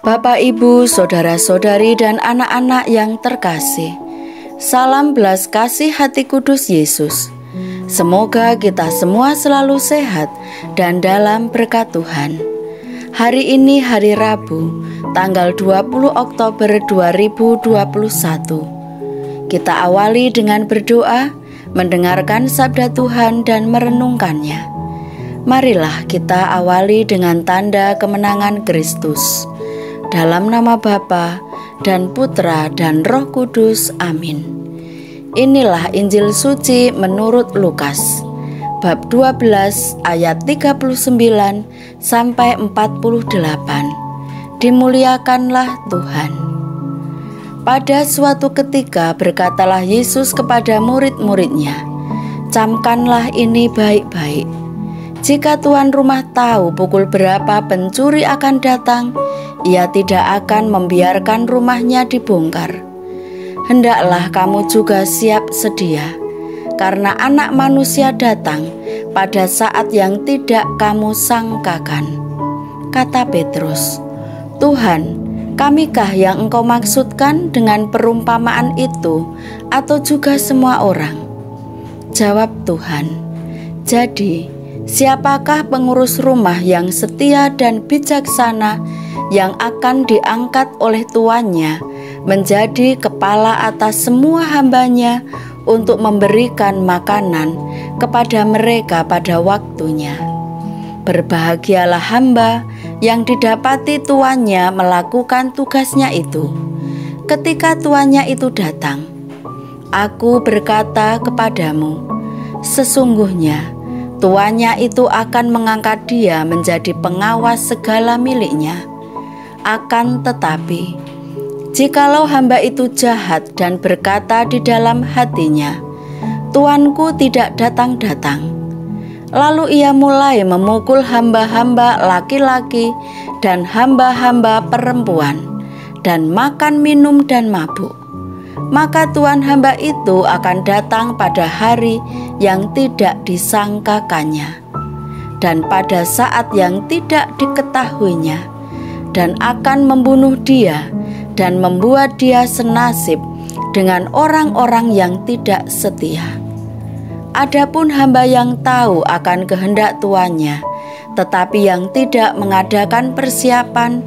Bapak, Ibu, saudara-saudari, dan anak-anak yang terkasih, salam belas kasih hati kudus Yesus. Semoga kita semua selalu sehat dan dalam berkat Tuhan. Hari ini hari Rabu, tanggal 20 Oktober 2021. Kita awali dengan berdoa, mendengarkan sabda Tuhan dan merenungkannya. Marilah kita awali dengan tanda kemenangan Kristus. Dalam nama Bapa dan Putra dan Roh Kudus. Amin. Inilah Injil suci menurut Lukas, bab 12 ayat 39 sampai 48. Dimuliakanlah Tuhan. Pada suatu ketika berkatalah Yesus kepada murid-muridnya, "Camkanlah ini baik-baik. Jika tuan rumah tahu pukul berapa pencuri akan datang, ia tidak akan membiarkan rumahnya dibongkar. Hendaklah kamu juga siap sedia, karena Anak Manusia datang pada saat yang tidak kamu sangkakan." Kata Petrus, "Tuhan, kamikah yang Engkau maksudkan dengan perumpamaan itu, atau juga semua orang?" Jawab Tuhan, "Jadi, siapakah pengurus rumah yang setia dan bijaksana yang akan diangkat oleh tuannya menjadi kepala atas semua hambanya untuk memberikan makanan kepada mereka pada waktunya? Berbahagialah hamba yang didapati tuannya melakukan tugasnya itu. Ketika tuannya itu datang, aku berkata kepadamu, sesungguhnya tuannya itu akan mengangkat dia menjadi pengawas segala miliknya. Akan tetapi, jikalau hamba itu jahat dan berkata di dalam hatinya, 'Tuanku tidak datang-datang,' lalu ia mulai memukul hamba-hamba laki-laki dan hamba-hamba perempuan, dan makan, minum, dan mabuk, maka tuan hamba itu akan datang pada hari yang tidak disangkakannya, dan pada saat yang tidak diketahuinya, dan akan membunuh dia dan membuat dia senasib dengan orang-orang yang tidak setia. Adapun hamba yang tahu akan kehendak tuannya, tetapi yang tidak mengadakan persiapan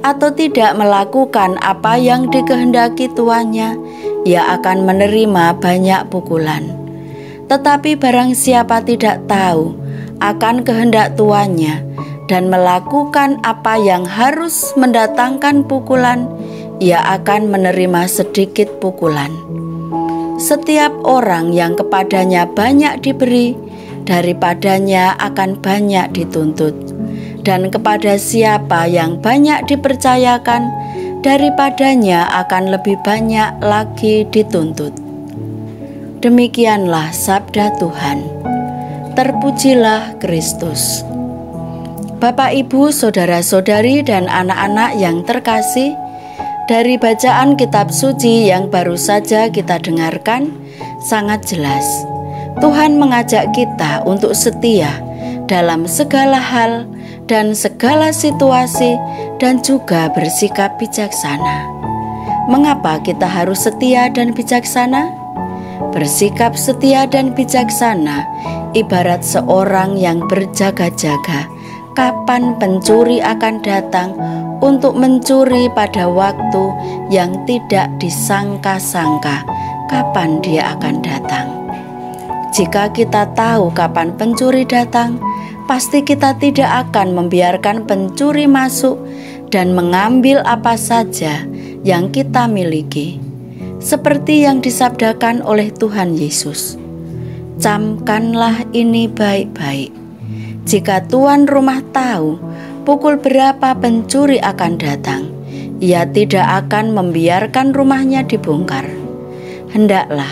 atau tidak melakukan apa yang dikehendaki tuannya, ia akan menerima banyak pukulan. Tetapi barang siapa tidak tahu akan kehendak tuannya dan melakukan apa yang harus mendatangkan pukulan, ia akan menerima sedikit pukulan. Setiap orang yang kepadanya banyak diberi, daripadanya akan banyak dituntut. Dan kepada siapa yang banyak dipercayakan, daripadanya akan lebih banyak lagi dituntut." Demikianlah sabda Tuhan. Terpujilah Kristus. Bapak, Ibu, saudara-saudari, dan anak-anak yang terkasih, dari bacaan kitab suci yang baru saja kita dengarkan, sangat jelas Tuhan mengajak kita untuk setia dalam segala hal dan segala situasi, dan juga bersikap bijaksana. Mengapa kita harus setia dan bijaksana? Bersikap setia dan bijaksana ibarat seorang yang berjaga-jaga kapan pencuri akan datang untuk mencuri pada waktu yang tidak disangka-sangka kapan dia akan datang. Jika kita tahu kapan pencuri datang, pasti kita tidak akan membiarkan pencuri masuk dan mengambil apa saja yang kita miliki. Seperti yang disabdakan oleh Tuhan Yesus, "Camkanlah ini baik-baik. Jika tuan rumah tahu pukul berapa pencuri akan datang, ia tidak akan membiarkan rumahnya dibongkar. Hendaklah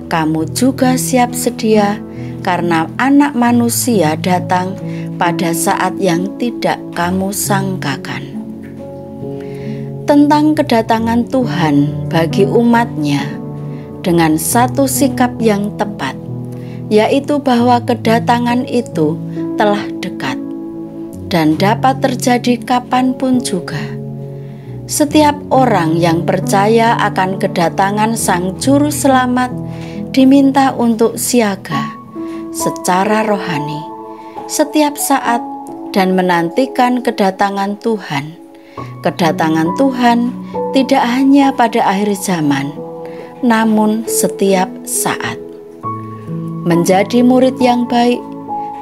kamu juga siap sedia, karena Anak Manusia datang pada saat yang tidak kamu sangkakan." Tentang kedatangan Tuhan bagi umatnya dengan satu sikap yang tepat, yaitu bahwa kedatangan itu telah dekat dan dapat terjadi kapanpun juga. Setiap orang yang percaya akan kedatangan Sang Juru Selamat diminta untuk siaga secara rohani setiap saat dan menantikan kedatangan Tuhan. Kedatangan Tuhan tidak hanya pada akhir zaman, namun setiap saat. Menjadi murid yang baik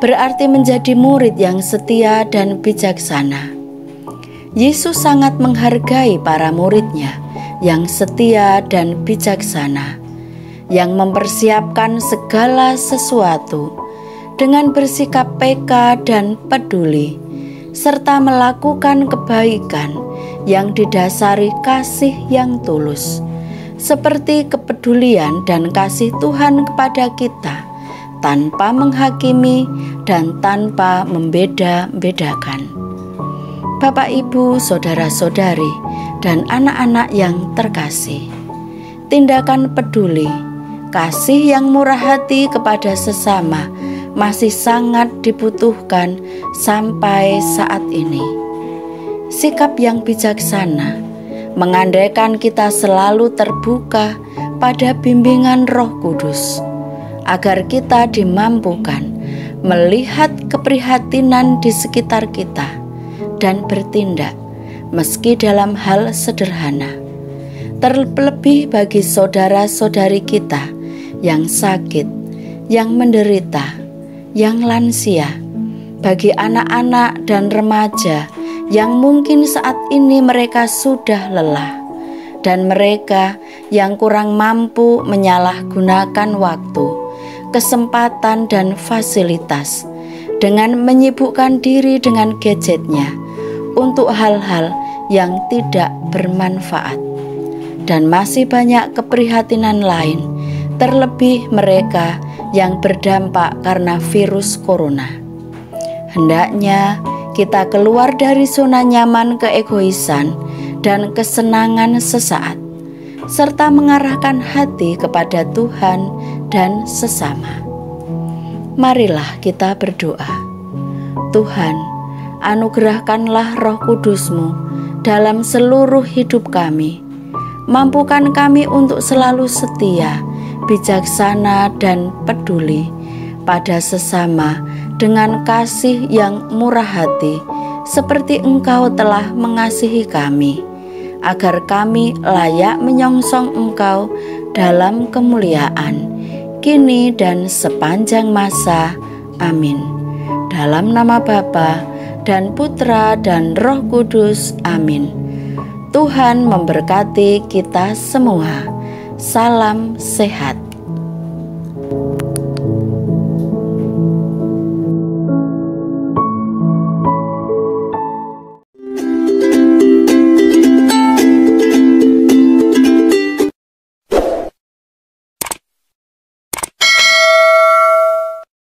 berarti menjadi murid yang setia dan bijaksana. Yesus sangat menghargai para murid-Nya yang setia dan bijaksana, yang mempersiapkan segala sesuatu dengan bersikap peka dan peduli, serta melakukan kebaikan yang didasari kasih yang tulus, seperti kepedulian dan kasih Tuhan kepada kita, tanpa menghakimi dan tanpa membeda-bedakan. Bapak, Ibu, saudara-saudari, dan anak-anak yang terkasih, tindakan peduli, kasih yang murah hati kepada sesama masih sangat dibutuhkan sampai saat ini. Sikap yang bijaksana mengandaikan kita selalu terbuka pada bimbingan Roh Kudus, agar kita dimampukan melihat keprihatinan di sekitar kita dan bertindak meski dalam hal sederhana. Terlebih bagi saudara-saudari kita yang sakit, yang menderita, yang lansia, bagi anak-anak dan remaja yang mungkin saat ini mereka sudah lelah, dan mereka yang kurang mampu menyalahgunakan waktu, kesempatan dan fasilitas dengan menyibukkan diri dengan gadgetnya untuk hal-hal yang tidak bermanfaat. Dan masih banyak keprihatinan lain, terlebih mereka yang berdampak karena virus corona. Hendaknya kita keluar dari zona nyaman keegoisan dan kesenangan sesaat, serta mengarahkan hati kepada Tuhan dan sesama. Marilah kita berdoa. Tuhan, anugerahkanlah Roh Kudus-Mu dalam seluruh hidup kami. Mampukan kami untuk selalu setia, bijaksana, dan peduli pada sesama dengan kasih yang murah hati, seperti Engkau telah mengasihi kami, agar kami layak menyongsong Engkau dalam kemuliaan, kini dan sepanjang masa. Amin. Dalam nama Bapa dan Putra dan Roh Kudus. Amin. Tuhan memberkati kita semua. Salam sehat.